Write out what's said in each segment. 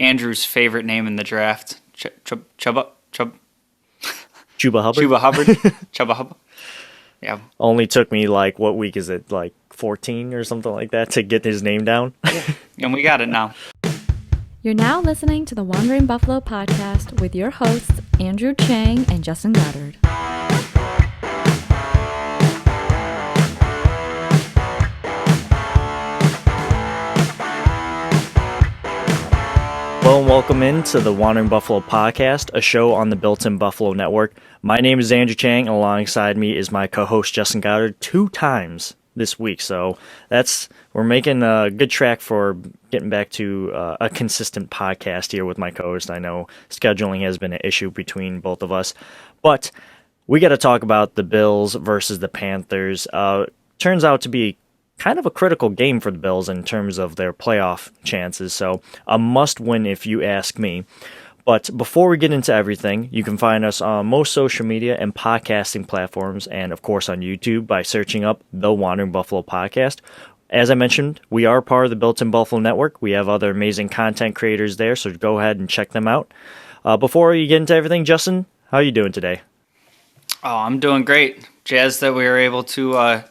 Andrew's favorite name in the draft, Chuba Hubbard. Chuba Hubbard. Chuba Hubbard. Yeah. Only took me what week is it? 14 or something like that to get his name down. And we got it now. You're now listening to the Wandering Buffalo podcast with your hosts, Andrew Chang and Justin Goddard. Hello and welcome into the Wandering Buffalo podcast, a show on the Built-in Buffalo Network. My name is Andrew Chang, and alongside me is my co-host Justin Goddard 2 times this week. So we're making a good track for getting back to a consistent podcast here with my co-host. I know scheduling has been an issue between both of us, but we got to talk about the Bills versus the Panthers. Turns out to be kind of a critical game for the Bills in terms of their playoff chances, so a must-win if you ask me. But before we get into everything, you can find us on most social media and podcasting platforms, and of course on YouTube by searching up the Wandering Buffalo podcast. As I mentioned, we are part of the Built-in Buffalo Network. We have other amazing content creators there, so go ahead and check them out. Before you get into everything, Justin, how are you doing today? Oh, I'm doing great. Jazzed that we were able to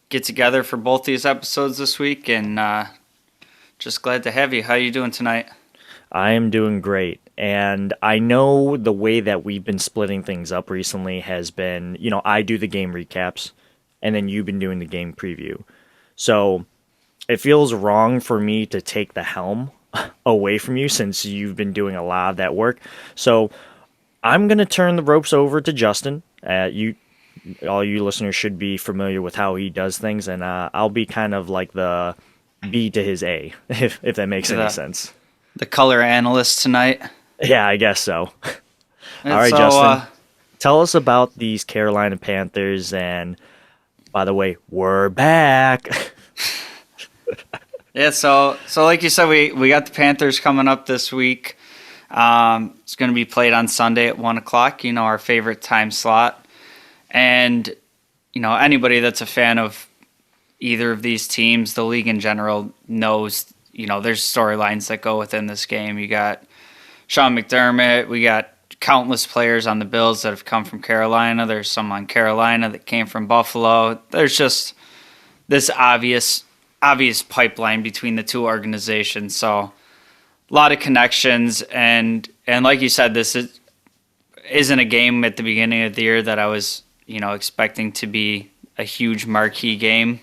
get together for both these episodes this week, and just glad to have you. How are you doing tonight? I am doing great, and I know the way that we've been splitting things up recently has been, I do the game recaps, and then you've been doing the game preview. So it feels wrong for me to take the helm away from you since you've been doing a lot of that work. So I'm going to turn the ropes over to Justin. All you listeners should be familiar with how he does things, and I'll be kind of like the B to his A, if that makes any sense. The color analyst tonight. Yeah, I guess so. All right, so, Justin, tell us about these Carolina Panthers, and by the way, we're back. Yeah, so like you said, we got the Panthers coming up this week. It's going to be played on Sunday at 1 o'clock, our favorite time slot. And, anybody that's a fan of either of these teams, the league in general, knows, there's storylines that go within this game. You got Sean McDermott. We got countless players on the Bills that have come from Carolina. There's some on Carolina that came from Buffalo. There's just this obvious pipeline between the two organizations. So a lot of connections. And like you said, this isn't a game at the beginning of the year that I was expecting to be a huge marquee game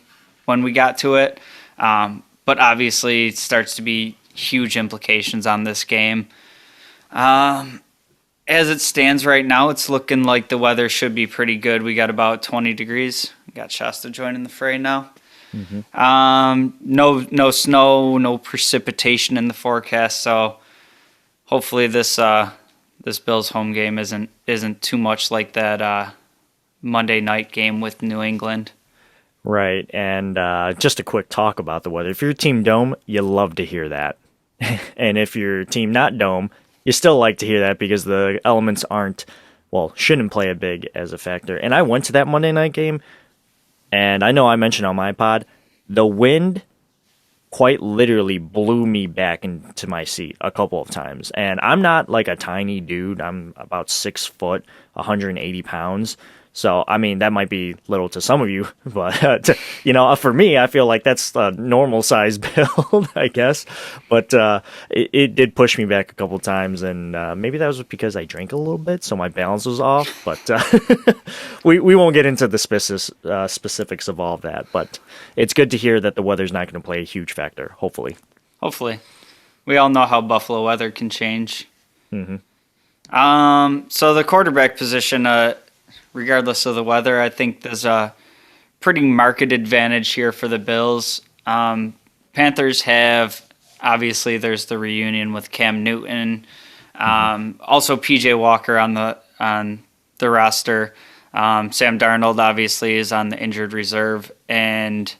when we got to it. But obviously it starts to be huge implications on this game. As it stands right now, it's looking like the weather should be pretty good. We got about 20 degrees. We got Shasta joining the fray now. Mm-hmm. No snow, no precipitation in the forecast. So hopefully this Bills home game isn't too much like that Monday night game with New England. Right, and just a quick talk about the weather. If you're Team Dome, you love to hear that. And if you're Team Not Dome, you still like to hear that because the elements shouldn't play a big as a factor. And I went to that Monday night game, and I know I mentioned on my pod, the wind quite literally blew me back into my seat a couple of times. And I'm not like a tiny dude. I'm about 6 foot, 180 pounds. So, I mean, that might be little to some of you, but, for me, I feel like that's a normal size build, I guess. But it did push me back a couple times, and maybe that was because I drank a little bit, so my balance was off. But we won't get into the specifics of all of that. But it's good to hear that the weather's not going to play a huge factor, hopefully. Hopefully. We all know how Buffalo weather can change. Mm-hmm. So the quarterback position, regardless of the weather, I think there's a pretty marked advantage here for the Bills. Panthers have, obviously, there's the reunion with Cam Newton. Also PJ Walker on the roster. Sam Darnold, obviously, is on the injured reserve. And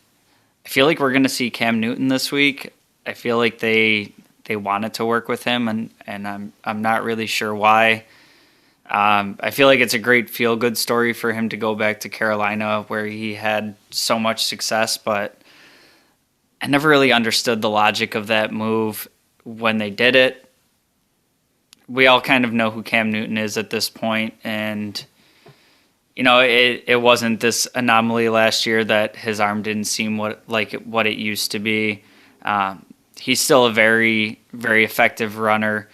I feel like we're going to see Cam Newton this week. I feel like they wanted to work with him, and I'm not really sure why. I feel like it's a great feel-good story for him to go back to Carolina where he had so much success, but I never really understood the logic of that move when they did it. we all kind of know who Cam Newton is at this point, and it wasn't this anomaly last year that his arm didn't seem what it used to be. He's still a very, very effective runner,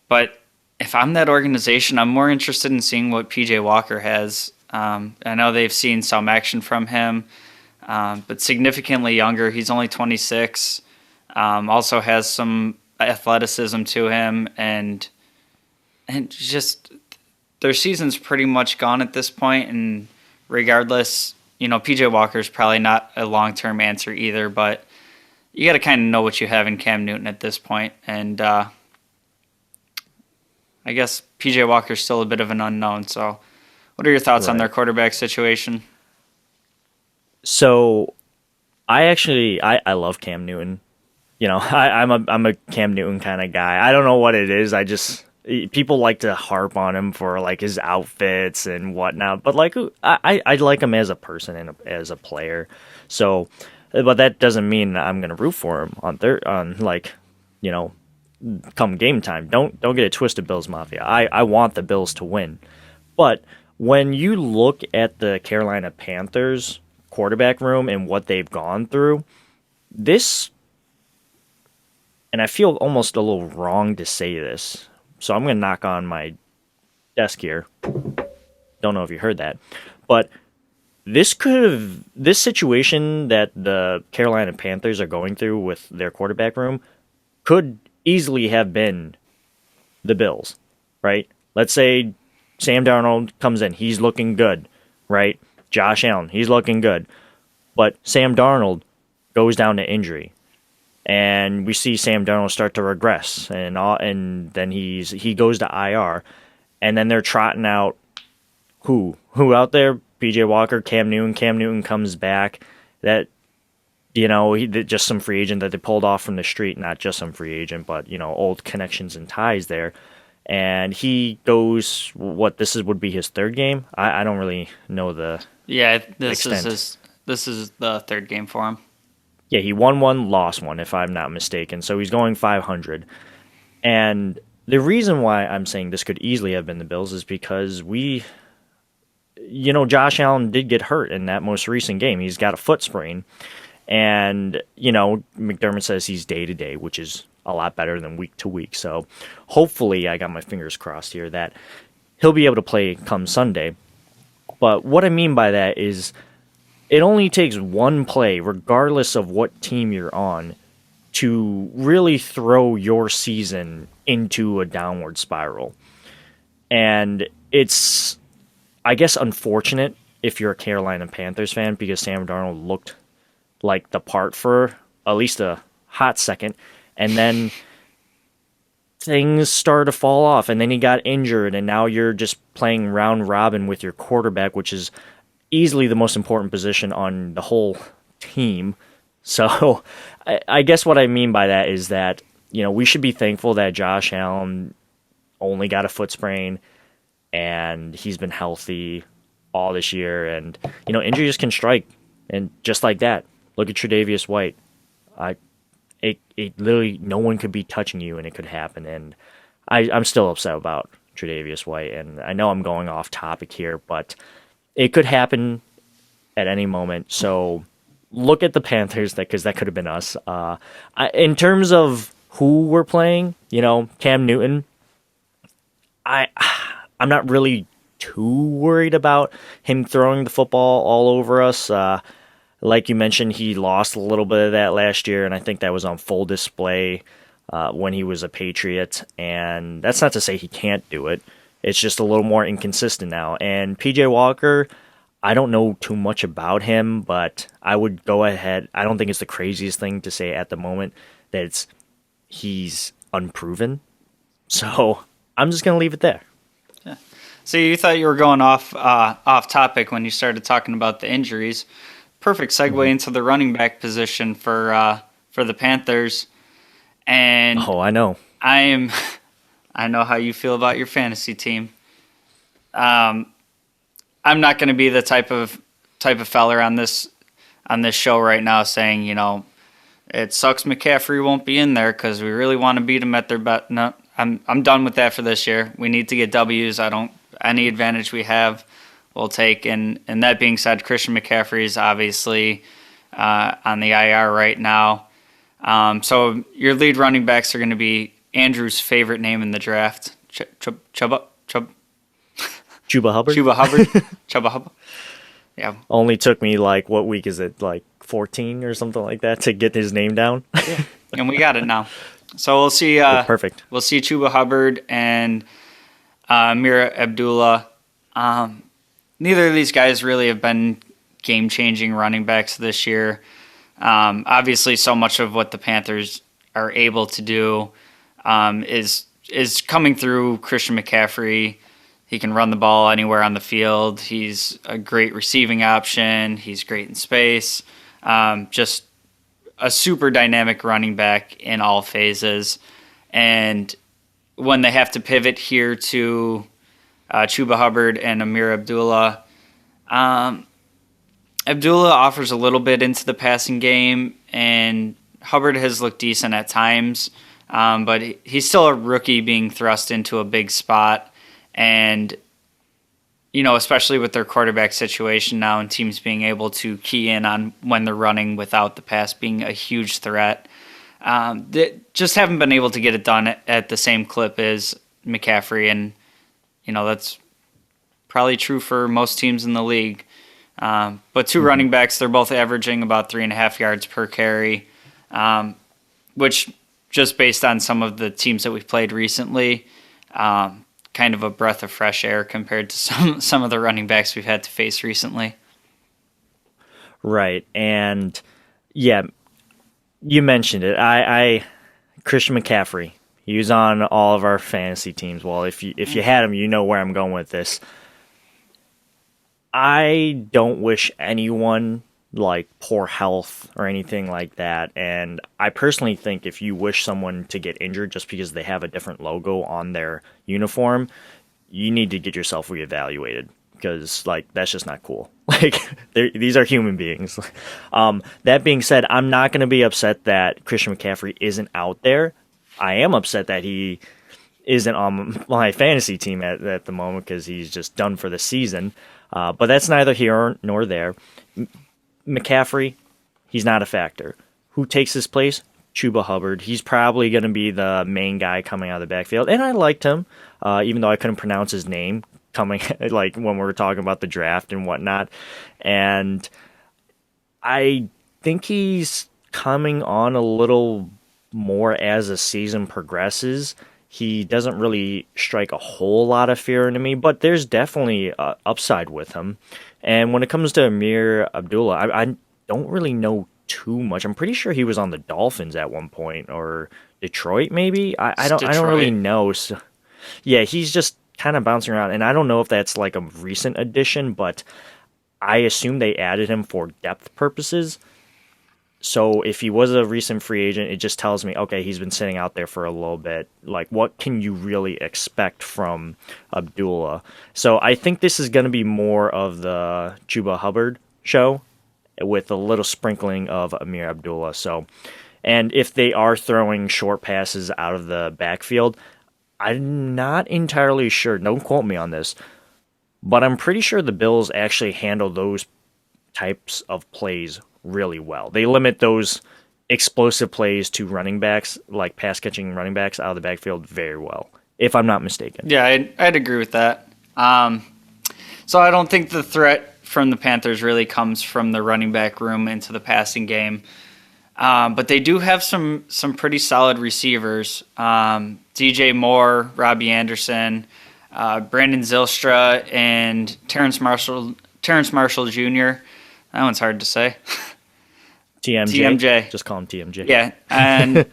but if I'm that organization, I'm more interested in seeing what PJ Walker has. I know they've seen some action from him, but significantly younger. He's only 26. Also has some athleticism to him, and just their season's pretty much gone at this point. And regardless, PJ Walker's probably not a long-term answer either, but you got to kind of know what you have in Cam Newton at this point. And I guess PJ Walker's still a bit of an unknown. So what are your thoughts on their quarterback situation? So I love Cam Newton. I'm a Cam Newton kind of guy. I don't know what it is. People like to harp on him for like his outfits and whatnot, but like I like him as a person and as a player. So, but that doesn't mean I'm gonna root for him come game time. Don't get it twisted, Bills Mafia. I want the Bills to win, but when you look at the Carolina Panthers quarterback room and what they've gone through, and I feel almost a little wrong to say this, so I'm going to knock on my desk here. Don't know if you heard that, but this situation that the Carolina Panthers are going through with their quarterback room could easily have been the Bills, right? Let's say Sam Darnold comes in, he's looking good, right? Josh Allen, he's looking good, but Sam Darnold goes down to injury. And we see Sam Darnold start to regress, and then he goes to IR, and then they're trotting out who out there? PJ Walker, Cam Newton. Cam Newton comes back. That just some free agent that they pulled off from the street, not just some free agent, but old connections and ties there. And he goes. Would be his third game. I don't really know the extent. This is the third game for him. Yeah, he won one, lost one, if I'm not mistaken. So he's going 500. And the reason why I'm saying this could easily have been the Bills is because Josh Allen did get hurt in that most recent game. He's got a foot sprain. And, McDermott says he's day-to-day, which is a lot better than week-to-week. So hopefully, I got my fingers crossed here, that he'll be able to play come Sunday. But what I mean by that is, it only takes one play, regardless of what team you're on, to really throw your season into a downward spiral. And it's, I guess, unfortunate if you're a Carolina Panthers fan, because Sam Darnold looked like the part for at least a hot second, and then things started to fall off, and then he got injured, and now you're just playing round robin with your quarterback, which is easily the most important position on the whole team. So I guess what I mean by that is that, we should be thankful that Josh Allen only got a foot sprain and he's been healthy all this year. And, injuries can strike. And just like that, look at Tre'Davious White. It literally, no one could be touching you and it could happen. And I'm still upset about Tre'Davious White. And I know I'm going off topic here, but it could happen at any moment. So look at the Panthers, because that could have been us. In terms of who we're playing, Cam Newton, I'm not really too worried about him throwing the football all over us. Like you mentioned, he lost a little bit of that last year, and I think that was on full display when he was a Patriot. And that's not to say he can't do it. It's just a little more inconsistent now. And PJ Walker, I don't know too much about him, but I would go ahead. I don't think it's the craziest thing to say at the moment that he's unproven. So I'm just going to leave it there. Yeah. So you thought you were going off topic when you started talking about the injuries. Perfect segue into the running back position for the Panthers. And I know. I know how you feel about your fantasy team. I'm not going to be the type of feller on this show right now saying, it sucks McCaffrey won't be in there because we really want to beat him at their best. No, I'm done with that for this year. We need to get W's. Any advantage we have, we'll take. And that being said, Christian McCaffrey is obviously on the IR right now. So your lead running backs are going to be Andrew's favorite name in the draft, Chuba Hubbard. Chuba Hubbard. Chuba Hubbard. Yeah. Only took me what week is it? 14 or something like that to get his name down. Yeah. And we got it now. So we'll see. Perfect. We'll see Chuba Hubbard and Amir Abdullah. Neither of these guys really have been game-changing running backs this year. Obviously, so much of what the Panthers are able to do is coming through Christian McCaffrey. He can run the ball anywhere on the field. He's a great receiving option. He's great in space. Just a super dynamic running back in all phases. And when they have to pivot here to Chuba Hubbard and Amir Abdullah, Abdullah offers a little bit into the passing game, and Hubbard has looked decent at times, but he's still a rookie being thrust into a big spot. And, especially with their quarterback situation now and teams being able to key in on when they're running without the pass being a huge threat, they just haven't been able to get it done at the same clip as McCaffrey. And, that's probably true for most teams in the league. But two running backs, they're both averaging about 3.5 yards per carry, which just based on some of the teams that we've played recently, kind of a breath of fresh air compared to some of the running backs we've had to face recently. Right. And yeah, you mentioned it. I Christian McCaffrey, he was on all of our fantasy teams. Well, if you had him, you know where I'm going with this. I don't wish anyone poor health or anything like that. And I personally think if you wish someone to get injured just because they have a different logo on their uniform, you need to get yourself reevaluated because that's just not cool. These are human beings. That being said, I'm not going to be upset that Christian McCaffrey isn't out there. I am upset that he isn't on my fantasy team at the moment because he's just done for the season. But that's neither here nor there. McCaffrey, he's not a factor. Who takes his place? Chuba Hubbard. He's probably going to be the main guy coming out of the backfield. And I liked him, even though I couldn't pronounce his name coming when we were talking about the draft and whatnot. And I think he's coming on a little more as the season progresses. He doesn't really strike a whole lot of fear into me, but there's definitely upside with him. And when it comes to Amir Abdullah, I don't really know too much. I'm pretty sure he was on the Dolphins at one point, or Detroit maybe. I don't really know. So, yeah, he's just kind of bouncing around, and I don't know if that's a recent addition, but I assume they added him for depth purposes. So if he was a recent free agent, it just tells me, okay, he's been sitting out there for a little bit. What can you really expect from Abdullah? So I think this is going to be more of the Chuba Hubbard show with a little sprinkling of Amir Abdullah. So, and if they are throwing short passes out of the backfield, I'm not entirely sure. Don't quote me on this, but I'm pretty sure the Bills actually handle those types of plays really well. They limit those explosive plays to running backs, like pass-catching running backs out of the backfield very well, if I'm not mistaken. Yeah, I'd agree with that. So I don't think the threat from the Panthers really comes from the running back room into the passing game. But they do have some pretty solid receivers. DJ Moore, Robbie Anderson, Brandon Zylstra, and Terrence Marshall Jr. That one's hard to say. TMJ. Just call him TMJ. Yeah, and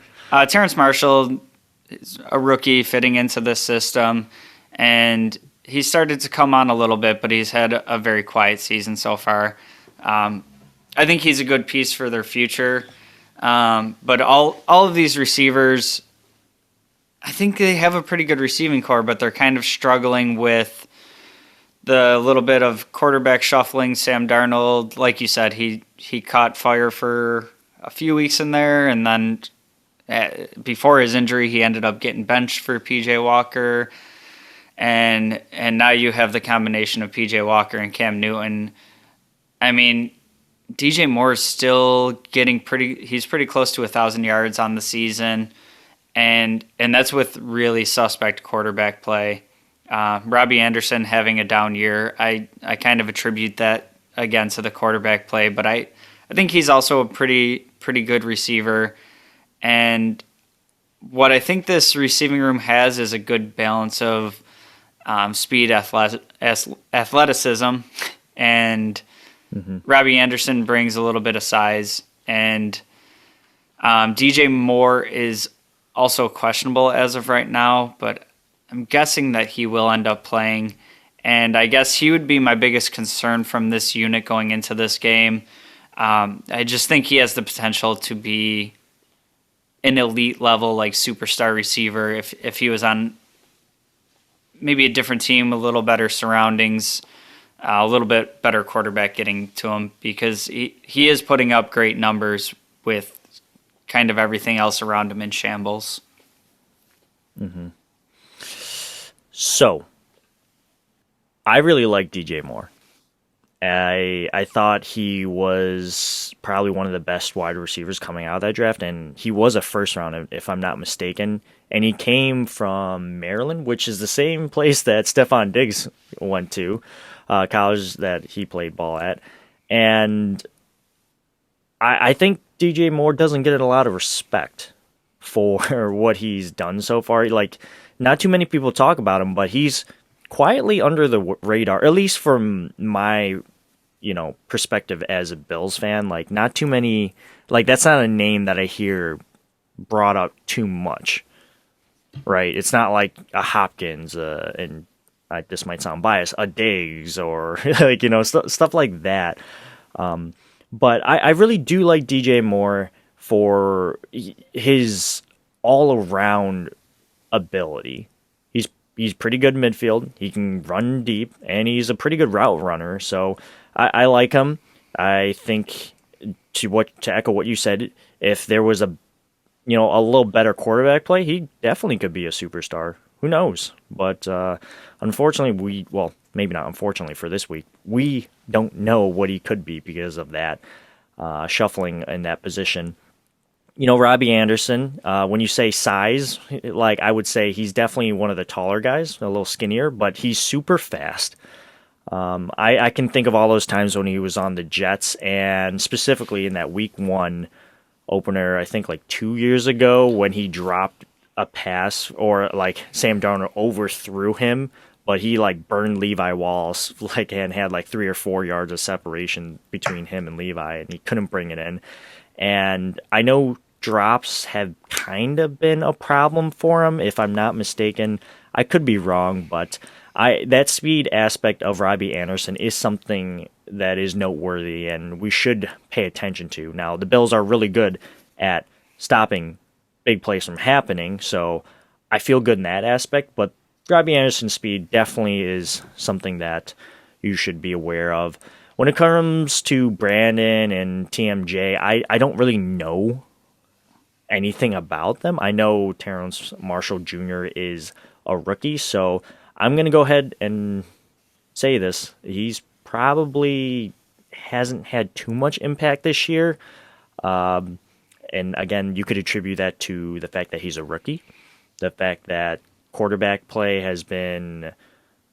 Terrence Marshall is a rookie fitting into this system, and he started to come on a little bit, but he's had a very quiet season so far. I think he's a good piece for their future. But all of these receivers, I think they have a pretty good receiving core, but they're kind of struggling with the little bit of quarterback shuffling. Sam Darnold, like you said, he caught fire for a few weeks in there and then before his injury, he ended up getting benched for P.J. Walker. And now you have the combination of P.J. Walker and Cam Newton. I mean, DJ Moore is still getting he's pretty close to 1,000 yards on the season. And that's with really suspect quarterback play. Robbie Anderson having a down year, I kind of attribute that again to the quarterback play, but I think he's also a pretty good receiver. And what I think this receiving room has is a good balance of speed, athleticism, and Robbie Anderson brings a little bit of size. And DJ Moore is also questionable as of right now, but I'm guessing that he will end up playing. And I guess he would be my biggest concern from this unit going into this game. I just think he has the potential to be an elite level, like superstar receiver if he was on maybe a different team, a little better surroundings, a little bit better quarterback getting to him, because he is putting up great numbers with kind of everything else around him in shambles. Mm-hmm. So, I really like DJ Moore. I thought he was probably one of the best wide receivers coming out of that draft, and he was a first round, if I'm not mistaken. And he came from Maryland, which is the same place that Stefan Diggs went to, college that he played ball at. And I think DJ Moore doesn't get a lot of respect for what he's done so far. Like, not too many people talk about him, but he's quietly under the radar, at least from my, perspective as a Bills fan. Like, not too many, like, that's not a name that I hear brought up too much, right? It's not like a Hopkins, and this might sound biased, a Diggs, or like, stuff like that. But I really do like DJ Moore for his all-around ability. He's pretty good in midfield. He can run deep, and he's a pretty good route runner. So I like him. I think to echo what you said, if there was a little better quarterback play, he definitely could be a superstar. Who knows? But unfortunately, maybe not unfortunately for this week, we don't know what he could be because of that shuffling in that position. Robbie Anderson, when you say size, like, I would say he's definitely one of the taller guys, a little skinnier, but he's super fast. I can think of all those times when he was on the Jets, and specifically in that week 1 opener, I think like 2 years ago, when he dropped a pass, or like Sam Darnold overthrew him, but he like burned Levi Wallace, like, and had like 3 or 4 yards of separation between him and Levi, and he couldn't bring it in. And I know drops have kind of been a problem for him, if I'm not mistaken. I could be wrong, but that speed aspect of Robbie Anderson is something that is noteworthy, and we should pay attention to. Now, the Bills are really good at stopping big plays from happening, so I feel good in that aspect, but Robbie Anderson's speed definitely is something that you should be aware of. When it comes to Brandon and TMJ, I don't really know anything about them. I know Terrence Marshall Jr. is a rookie, so I'm going to go ahead and say this. He's probably hasn't had too much impact this year. And again, you could attribute that to the fact that he's a rookie, the fact that quarterback play has been,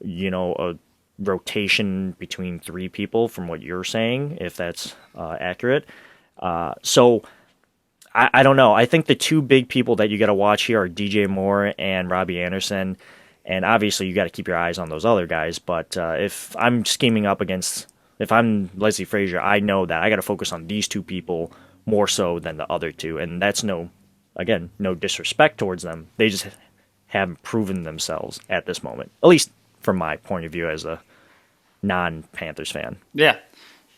a rotation between 3 people from what you're saying, if that's accurate. So I don't know. I think the 2 big people that you got to watch here are DJ Moore and Robbie Anderson. And obviously you got to keep your eyes on those other guys. But if I'm if I'm Leslie Frazier, I know that I got to focus on these 2 people more so than the other 2. And that's no disrespect towards them. They just haven't proven themselves at this moment, at least from my point of view as a non-Panthers fan. Yeah.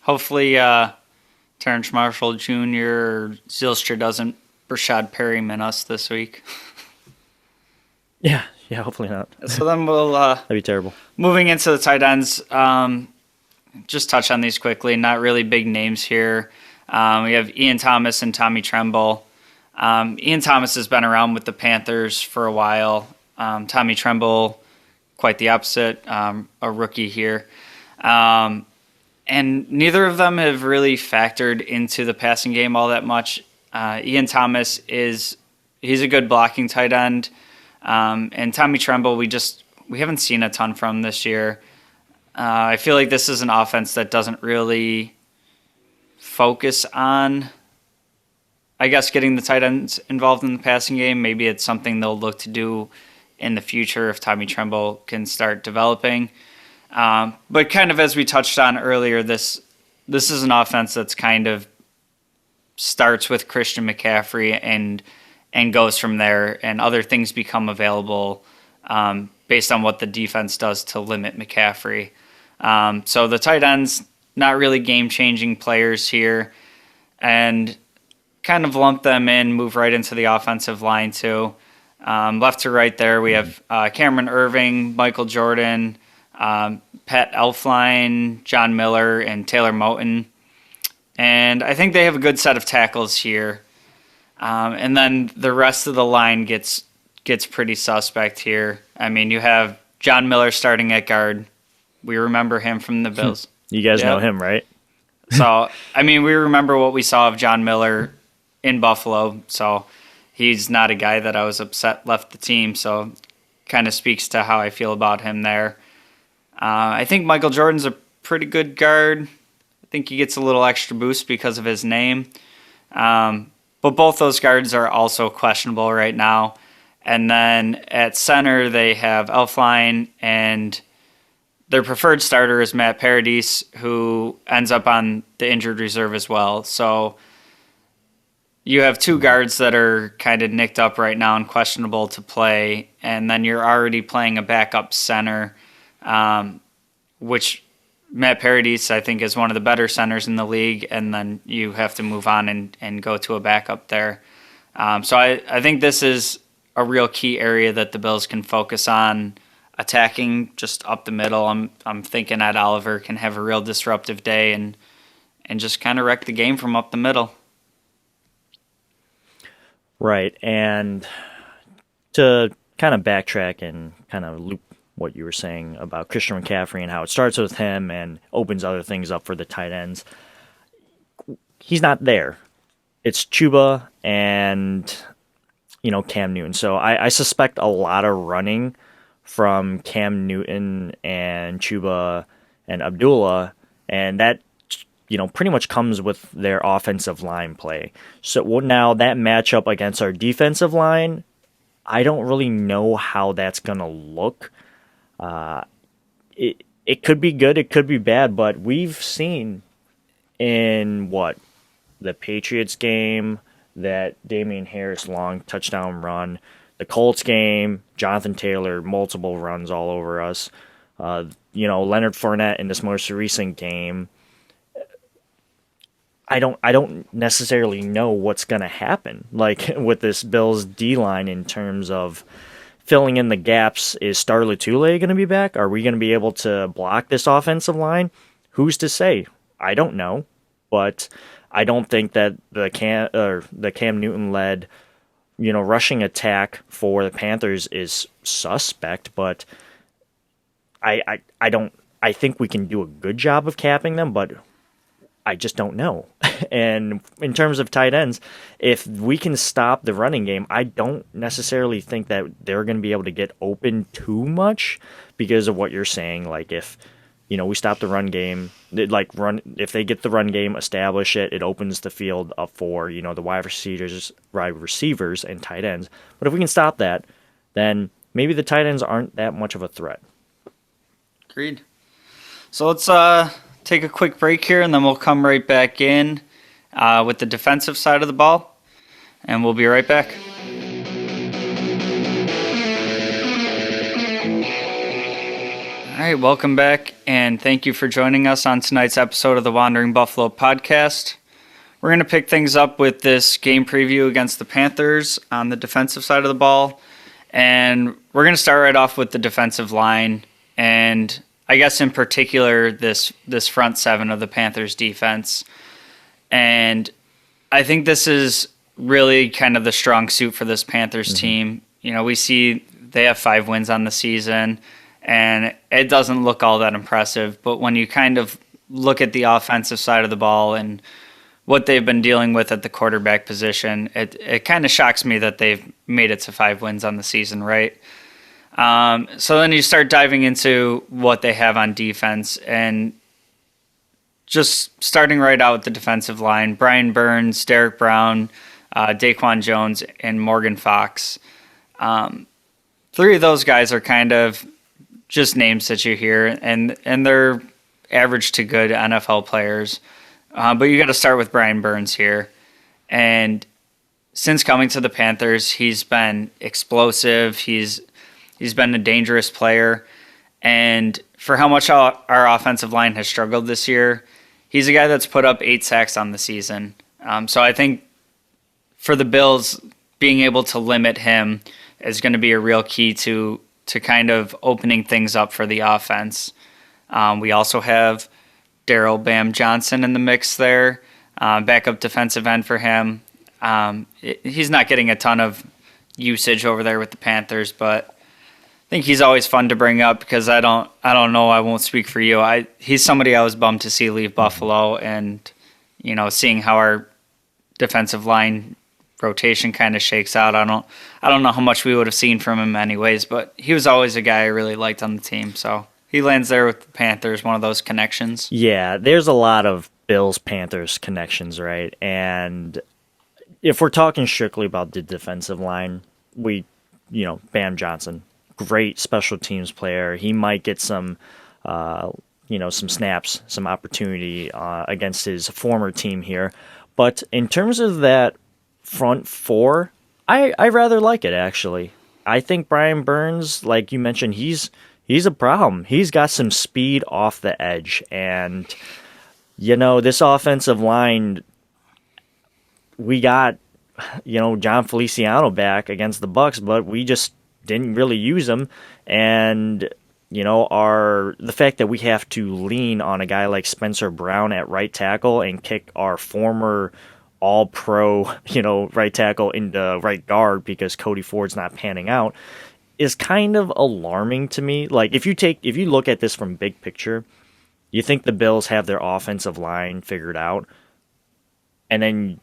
Hopefully Terrence Marshall Jr. Zylstra doesn't Rashad Perryman us this week. Yeah, hopefully not. So then we'll... That'd be terrible. Moving into the tight ends, just touch on these quickly. Not really big names here. We have Ian Thomas and Tommy Tremble. Ian Thomas has been around with the Panthers for a while. Tommy Tremble, quite the opposite, a rookie here. And neither of them have really factored into the passing game all that much. Ian Thomas he's a good blocking tight end. And Tommy Tremble, we haven't seen a ton from this year. I feel like this is an offense that doesn't really focus on, I guess, getting the tight ends involved in the passing game. Maybe it's something they'll look to do in the future if Tommy Tremble can start developing. But kind of as we touched on earlier, this is an offense that's kind of starts with Christian McCaffrey and goes from there, and other things become available based on what the defense does to limit McCaffrey. So the tight ends, not really game-changing players here, and kind of lump them in, move right into the offensive line too. Left to right there, we have Cameron Irving, Michael Jordan, Pat Elflein, John Miller, and Taylor Moton. And I think they have a good set of tackles here. And then the rest of the line gets pretty suspect here. I mean, you have John Miller starting at guard. We remember him from the Bills. You guys know him, right? So, I mean, we remember what we saw of John Miller in Buffalo. So he's not a guy that I was upset left the team. So kind of speaks to how I feel about him there. I think Michael Jordan's a pretty good guard. I think he gets a little extra boost because of his name. But both those guards are also questionable right now. And then at center, they have Elflein, and their preferred starter is Matt Paradis, who ends up on the injured reserve as well. So you have two guards that are kind of nicked up right now and questionable to play, and then you're already playing a backup center, which Matt Paradis, I think, is one of the better centers in the league, and then you have to move on and go to a backup there. So I think this is a real key area that the Bills can focus on attacking just up the middle. I'm thinking Ed Oliver can have a real disruptive day and just kind of wreck the game from up the middle. Right, and to kind of backtrack and kind of loop what you were saying about Christian McCaffrey and how it starts with him and opens other things up for the tight ends, he's not there. It's Chuba and, Cam Newton. So I suspect a lot of running from Cam Newton and Chuba and Abdullah, and that pretty much comes with their offensive line play. So now that matchup against our defensive line, I don't really know how that's going to look. It could be good, it could be bad, but we've seen in the Patriots game, that Damian Harris long touchdown run, the Colts game, Jonathan Taylor, multiple runs all over us, Leonard Fournette in this most recent game. I don't necessarily know what's going to happen, with this Bills D-line in terms of filling in the gaps. Is Star Lotulelei going to be back? Are we going to be able to block this offensive line? Who's to say? I don't know, but I don't think that the Cam Newton-led, rushing attack for the Panthers is suspect. But I think we can do a good job of capping them, but I just don't know. And in terms of tight ends, if we can stop the running game, I don't necessarily think that they're going to be able to get open too much because of what you're saying. If we stop the run game, if they get the run game, establish it, it opens the field up for the wide receivers and tight ends. But if we can stop that, then maybe the tight ends aren't that much of a threat. Agreed. So let's take a quick break here, and then we'll come right back in with the defensive side of the ball, and we'll be right back. All right, welcome back, and thank you for joining us on tonight's episode of the Wandering Buffalo podcast. We're going to pick things up with this game preview against the Panthers on the defensive side of the ball, and we're going to start right off with the defensive line, and I guess in particular this front seven of the Panthers defense. And I think this is really kind of the strong suit for this Panthers team. We see they have 5 wins on the season, and it doesn't look all that impressive. But when you kind of look at the offensive side of the ball and what they've been dealing with at the quarterback position, it kind of shocks me that they've made it to 5 wins on the season, right? So then you start diving into what they have on defense, and just starting right out with the defensive line: Brian Burns, Derek Brown, Daquan Jones, and Morgan Fox. 3 of those guys are kind of just names that you hear, and they're average to good NFL players. But you got to start with Brian Burns here. And since coming to the Panthers, he's been explosive. He's been a dangerous player. And for how much our offensive line has struggled this year, he's a guy that's put up 8 sacks on the season. So I think for the Bills, being able to limit him is going to be a real key to kind of opening things up for the offense. We also have Daryl Bam Johnson in the mix there, backup defensive end for him. He's not getting a ton of usage over there with the Panthers, but I think he's always fun to bring up because I don't know, I won't speak for you. He's somebody I was bummed to see leave Buffalo, and seeing how our defensive line rotation kind of shakes out. I don't know how much we would have seen from him anyways, but he was always a guy I really liked on the team. So he lands there with the Panthers, one of those connections. Yeah, there's a lot of Bills-Panthers connections, right? And if we're talking strictly about the defensive line, Bam Johnson, great special teams player. He might get some snaps, some opportunity against his former team here. But in terms of that front 4, I rather like it, actually. I think Brian Burns, like you mentioned, he's a problem. He's got some speed off the edge. And, this offensive line, we got, John Feliciano back against the Bucks, but we just didn't really use him. And, the fact that we have to lean on a guy like Spencer Brown at right tackle and kick our former all-pro, right tackle into right guard because Cody Ford's not panning out is kind of alarming to me. Like, if you look at this from big picture, you think the Bills have their offensive line figured out, and then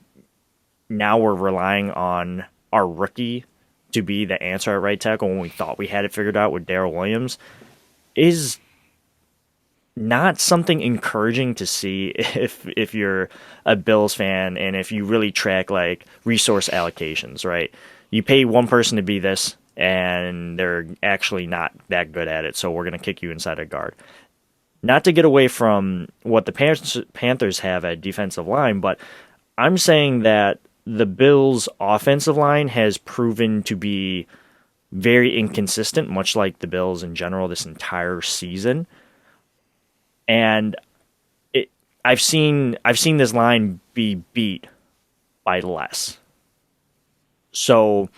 now we're relying on our rookie to be the answer at right tackle when we thought we had it figured out with Darrell Williams, is not something encouraging to see if you're a Bills fan and if you really track like resource allocations, right? You pay one person to be this and they're actually not that good at it, so we're going to kick you inside a guard. Not to get away from what the Panthers have at defensive line, but I'm saying that the Bills' offensive line has proven to be very inconsistent, much like the Bills in general this entire season. And I've seen this line be beat by less. So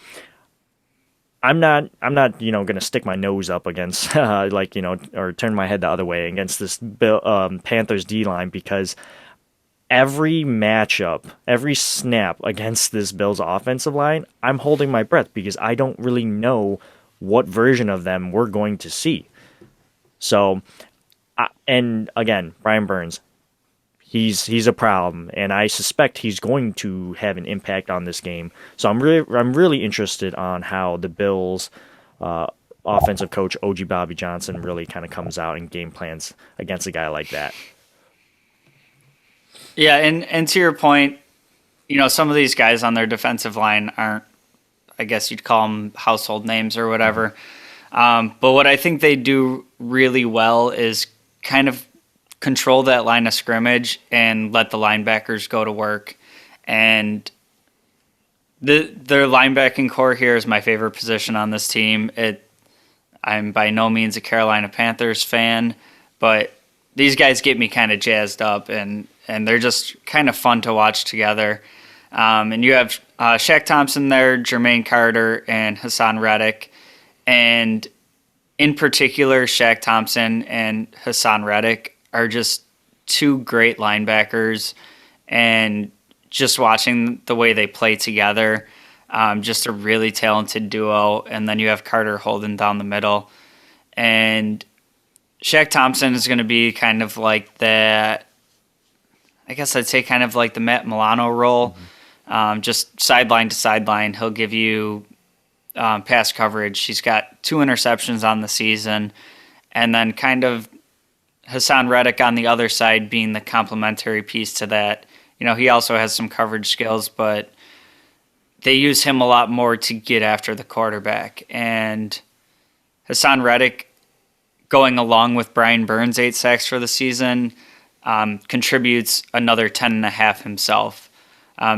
I'm not going to stick my nose up against or turn my head the other way against this Panthers D line, because every matchup, every snap against this Bills offensive line, I'm holding my breath because I don't really know what version of them we're going to see. So, and again, Brian Burns, he's a problem, and I suspect he's going to have an impact on this game. So I'm really interested on how the Bills offensive coach OG Bobby Johnson really kind of comes out and game plans against a guy like that. Yeah, and to your point, some of these guys on their defensive line aren't, I guess you'd call them household names or whatever. But what I think they do really well is kind of control that line of scrimmage and let the linebackers go to work. And their linebacking core here is my favorite position on this team. I'm by no means a Carolina Panthers fan, but these guys get me kind of jazzed up, and they're just kind of fun to watch together. And you have Shaq Thompson there, Jermaine Carter, and Hassan Reddick. And in particular, Shaq Thompson and Hassan Reddick are just 2 great linebackers and just watching the way they play together, just a really talented duo. And then you have Carter Holden down the middle. And Shaq Thompson is going to be kind of like the, I guess I'd say kind of like the Matt Milano role, just sideline to sideline. He'll give you pass coverage. He's got 2 interceptions on the season. And then kind of Hassan Reddick on the other side being the complementary piece to that. He also has some coverage skills, but they use him a lot more to get after the quarterback. And Hassan Reddick, going along with Brian Burns, 8 sacks for the season, contributes another 10.5 himself.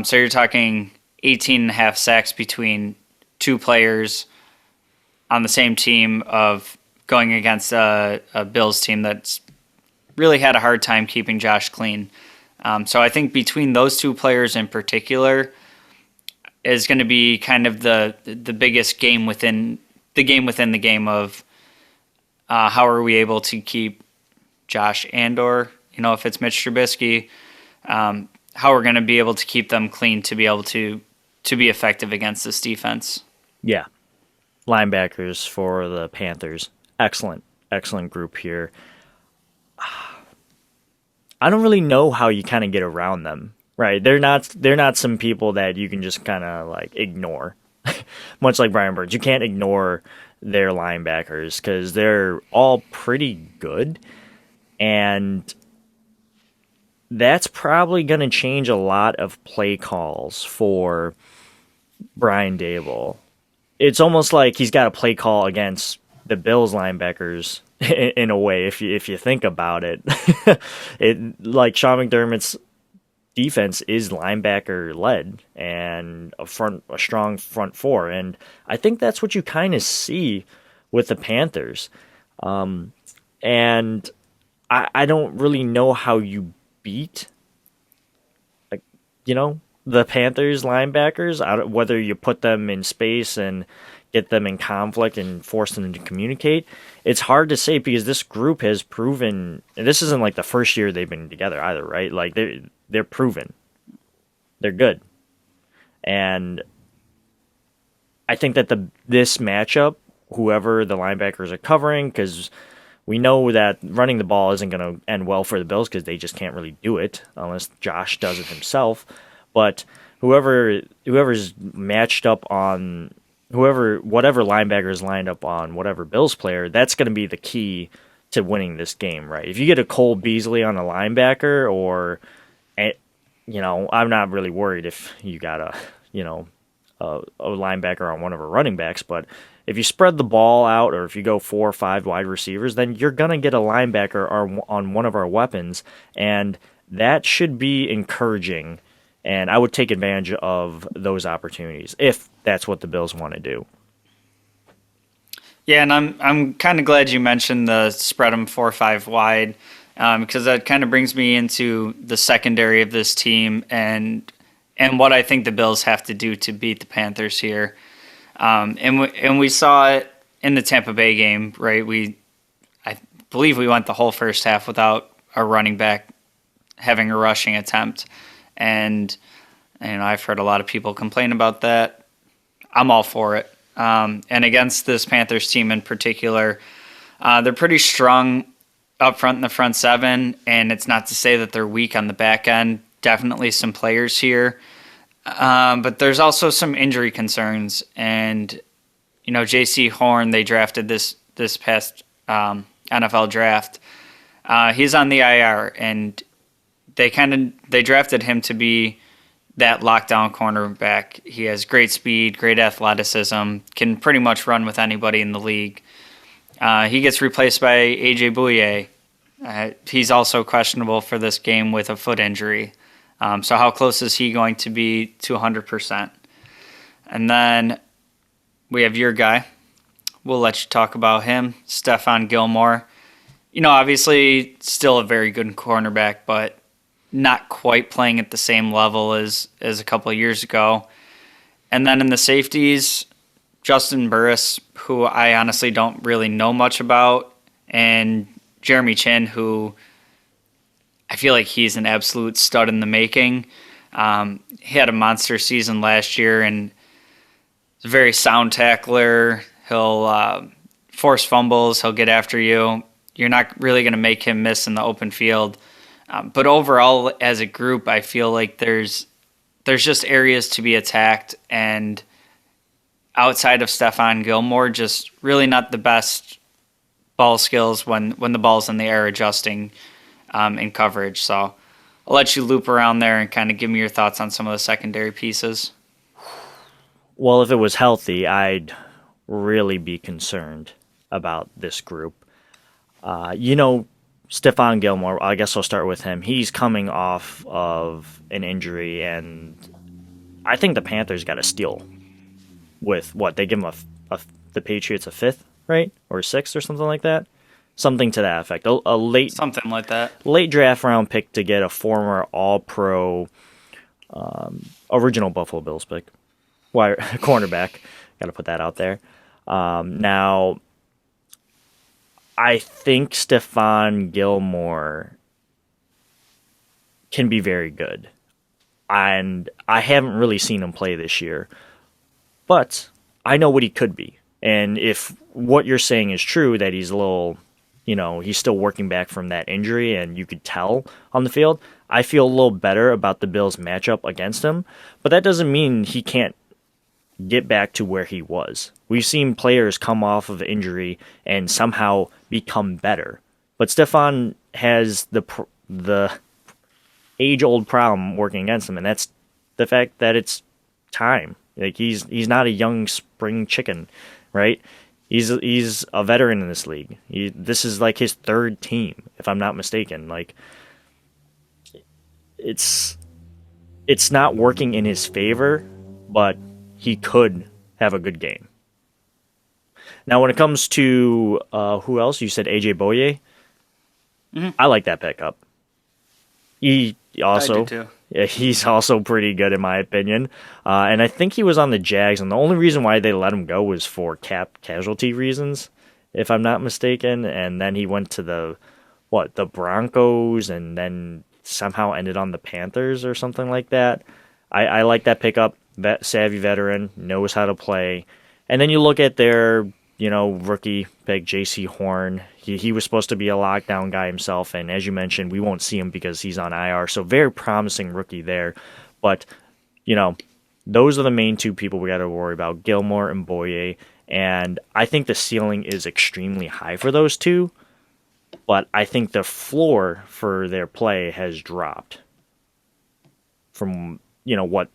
So you're talking 18.5 sacks between 2 players on the same team of going against a Bills team that's really had a hard time keeping Josh clean. So I think between those 2 players in particular is going to be kind of the biggest game within the game of how are we able to keep Josh and/or if it's Mitch Trubisky, how we're going to be able to keep them clean to be able to be effective against this defense. Yeah. Linebackers for the Panthers. Excellent group here. I don't really know how you kind of get around them, right? They're not some people that you can just kind of like ignore. Much like Brian Burns, you can't ignore their linebackers because they're all pretty good, and that's probably going to change a lot of play calls for Brian Daboll. It's almost like he's got a play call against the Bills linebackers in a way, if you think about it. Like Sean McDermott's defense is linebacker led and a strong front 4, and I think that's what you kind of see with the Panthers. And I don't really know how you beat the Panthers linebackers, whether you put them in space and get them in conflict and force them to communicate. It's hard to say because this group has proven, and this isn't like the first year they've been together either, right? Like they're proven. They're good. And I think that this matchup, whoever the linebackers are covering, because we know that running the ball isn't going to end well for the Bills because they just can't really do it unless Josh does it himself. But whoever's matched up on whatever linebacker is lined up on whatever Bills player, that's going to be the key to winning this game, right? If you get a Cole Beasley on a linebacker, or I'm not really worried if you got a linebacker on one of our running backs, but if you spread the ball out or if you go 4 or 5 wide receivers, then you're going to get a linebacker on one of our weapons, and that should be encouraging. And I would take advantage of those opportunities if that's what the Bills want to do. Yeah, and I'm kind of glad you mentioned the spread them 4 or 5 wide, because that kind of brings me into the secondary of this team and what I think the Bills have to do to beat the Panthers here. And we saw it in the Tampa Bay game, right? I believe we went the whole first half without a running back having a rushing attempt. And I've heard a lot of people complain about that. I'm all for it. And against this Panthers team in particular, they're pretty strong up front in the front 7, and it's not to say that they're weak on the back end. Definitely some players here. But there's also some injury concerns. And, J.C. Horn, they drafted this past NFL draft. He's on the IR, and they drafted him to be that lockdown cornerback. He has great speed, great athleticism, can pretty much run with anybody in the league. He gets replaced by A.J. Bouye. He's also questionable for this game with a foot injury. So how close is he going to be to 100%? And then we have your guy. We'll let you talk about him, Stefan Gilmore. Obviously still a very good cornerback, but not quite playing at the same level as a couple of years ago. And then in the safeties, Justin Burris, who I honestly don't really know much about, and Jeremy Chen, who I feel like he's an absolute stud in the making. He had a monster season last year, and he's a very sound tackler. He'll force fumbles. He'll get after you. You're not really going to make him miss in the open field. But overall, as a group, I feel like there's just areas to be attacked, and outside of Stefan Gilmore, just really not the best ball skills when the ball's in the air adjusting in coverage. So I'll let you loop around there and kind of give me your thoughts on some of the secondary pieces. Well, if it was healthy, I'd really be concerned about this group. Stefan Gilmore, I guess I'll start with him. He's coming off of an injury, and I think the Panthers got a steal with what? They give him the Patriots a 5th, right? Or a 6th or something like that? Something to that effect. A late... Something like that. Late draft round pick to get a former All-Pro original Buffalo Bills pick. Cornerback. Got to put that out there. Now, I think Stefan Gilmore can be very good. And I haven't really seen him play this year. But I know what he could be. And if what you're saying is true, that he's a little, he's still working back from that injury and you could tell on the field, I feel a little better about the Bills' matchup against him. But that doesn't mean he can't get back to where he was. We've seen players come off of injury and somehow become better. But Stefan has the age-old problem working against him, and that's the fact that it's time. Like he's not a young spring chicken, right? He's a veteran in this league. This is like his 3rd team, if I'm not mistaken. Like it's not working in his favor, but he could have a good game. Now, when it comes to who else? You said AJ Boye. Mm-hmm. I like that pickup. He also, I do too. Yeah, he's also pretty good in my opinion. And I think he was on the Jags, and the only reason why they let him go was for cap casualty reasons, if I'm not mistaken. And then he went to the Broncos, and then somehow ended on the Panthers or something like that. I like that pickup. Savvy veteran, knows how to play. And then you look at their, rookie pick, J.C. Horn. He was supposed to be a lockdown guy himself, and as you mentioned, we won't see him because he's on IR. So very promising rookie there. But, those are the main 2 people we got to worry about, Gilmore and Boye. And I think the ceiling is extremely high for those 2. But I think the floor for their play has dropped from, what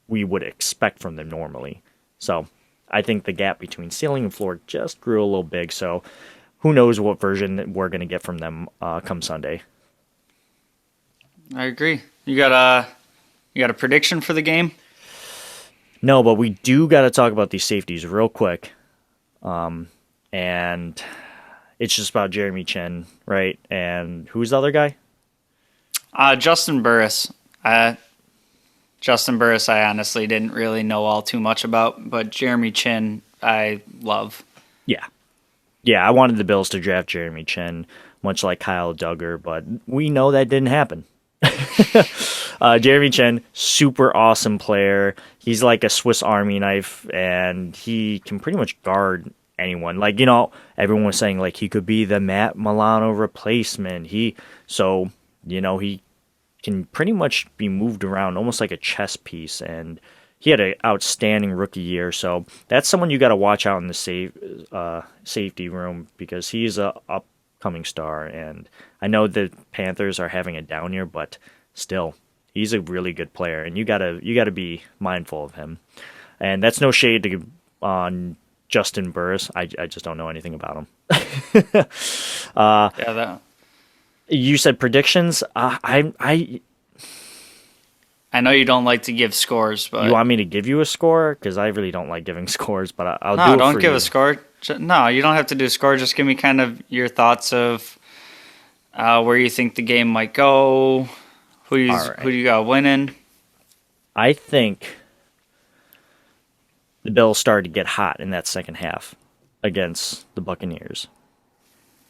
we would expect from them normally. So I think the gap between ceiling and floor just grew a little big. So who knows what version we're going to get from them come Sunday. I agree. You got a prediction for the game? No, but we do got to talk about these safeties real quick. And it's just about Jeremy Chen, right? And who's the other guy? Justin Burris. Justin Burris, I honestly didn't really know all too much about, but Jeremy Chen, I love. Yeah. Yeah, I wanted the Bills to draft Jeremy Chen, much like Kyle Duggar, but we know that didn't happen. Jeremy Chen, super awesome player. He's like a Swiss Army knife, and he can pretty much guard anyone. Like, everyone was saying, like, he could be the Matt Milano replacement. He can pretty much be moved around almost like a chess piece, and he had an outstanding rookie year. So that's someone you got to watch out in the safety room because he's a upcoming star. And I know the Panthers are having a down year, but still, he's a really good player, and you gotta be mindful of him. And that's no shade on Justin Burris. I just don't know anything about him. You said predictions. I know you don't like to give scores, but you want me to give you a score? Because I really don't like giving scores, but I'll do it. No, don't give you. A score. No, you don't have to do a score. Just give me kind of your thoughts of where you think the game might go. Who do you got winning? I think the Bills started to get hot in that second half against the Buccaneers,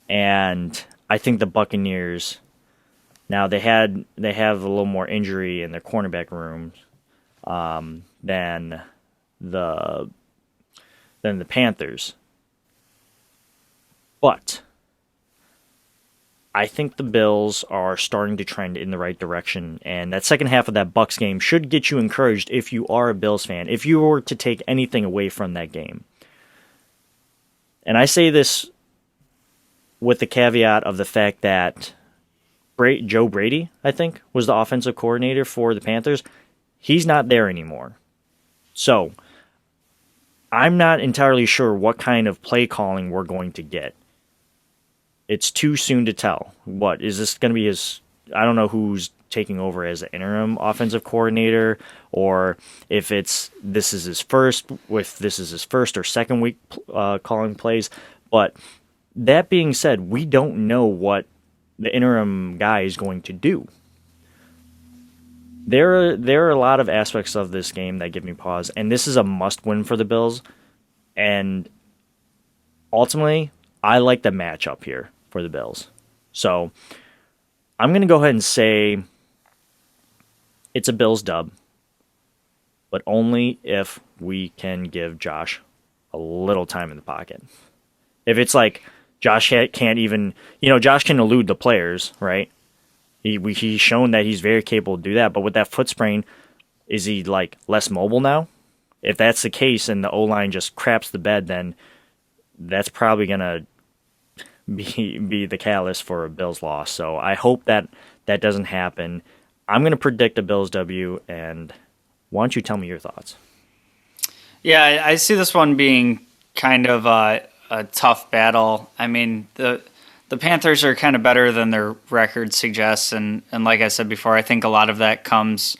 and I think the Buccaneers. Now they have a little more injury in their cornerback room than the Panthers. But I think the Bills are starting to trend in the right direction, and that second half of that Bucs game should get you encouraged if you are a Bills fan, if you were to take anything away from that game. And I say this with the caveat of the fact that Joe Brady, I think, was the offensive coordinator for the Panthers. He's not there anymore. So, I'm not entirely sure what kind of play calling we're going to get. It's too soon to tell. What is this going to be? I don't know who's taking over as an interim offensive coordinator, or if this is his first or second week calling plays. But that being said, we don't know what the interim guy is going to do. There are a lot of aspects of this game that give me pause, and this is a must-win for the Bills. And ultimately, I like the matchup here for the Bills. So I'm going to go ahead and say it's a Bills dub, but only if we can give Josh a little time in the pocket. If it's like Josh can't even, Josh can elude the players, right? He's shown that he's very capable to do that, but with that foot sprain, is he like less mobile now? If that's the case and the O-line just craps the bed, then that's probably going to be the catalyst for a Bills loss. So I hope that doesn't happen. I'm going to predict a Bills W, and why don't you tell me your thoughts? Yeah, I see this one being kind of a tough battle. I mean, the Panthers are kind of better than their record suggests, and like I said before, I think a lot of that comes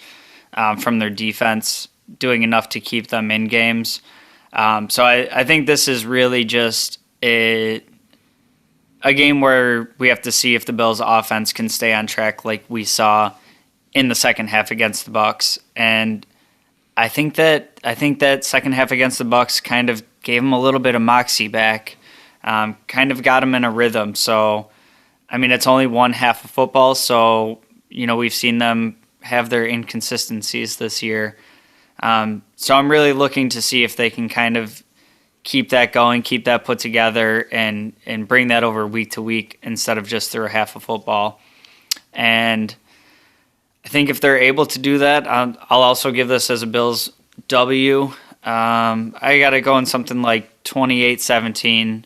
from their defense doing enough to keep them in games. So I think this is really just a game where we have to see if the Bills' offense can stay on track like we saw in the second half against the Bucs. And I think that second half against the Bucs kind of gave them a little bit of moxie back, kind of got them in a rhythm. So, I mean, it's only one half of football, so, we've seen them have their inconsistencies this year. So I'm really looking to see if they can kind of keep that going, keep that put together, and bring that over week to week instead of just through a half of football. And I think if they're able to do that, I'll also give this as a Bills W. I got to go in something like 28-17.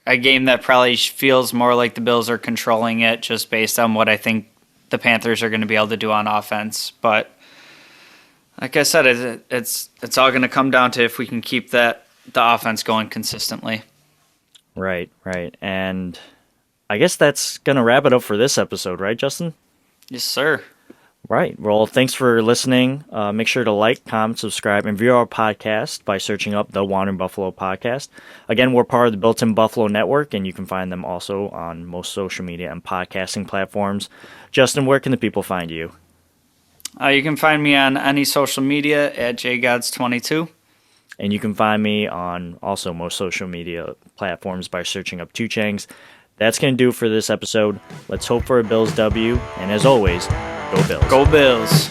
A game that probably feels more like the Bills are controlling it just based on what I think the Panthers are going to be able to do on offense. But like I said, it's all going to come down to if we can keep the offense going consistently. Right. And I guess that's going to wrap it up for this episode, right, Justin? Yes, sir. Right. Well, thanks for listening. Make sure to like, comment, subscribe, and view our podcast by searching up the Wandering Buffalo podcast. Again, we're part of the Built-in Buffalo Network, and you can find them also on most social media and podcasting platforms. Justin, where can the people find you? You can find me on any social media at jgods22. And you can find me on also most social media platforms by searching up Two Changs. That's going to do it for this episode. Let's hope for a Bills W. And as always, go Bills. Go Bills.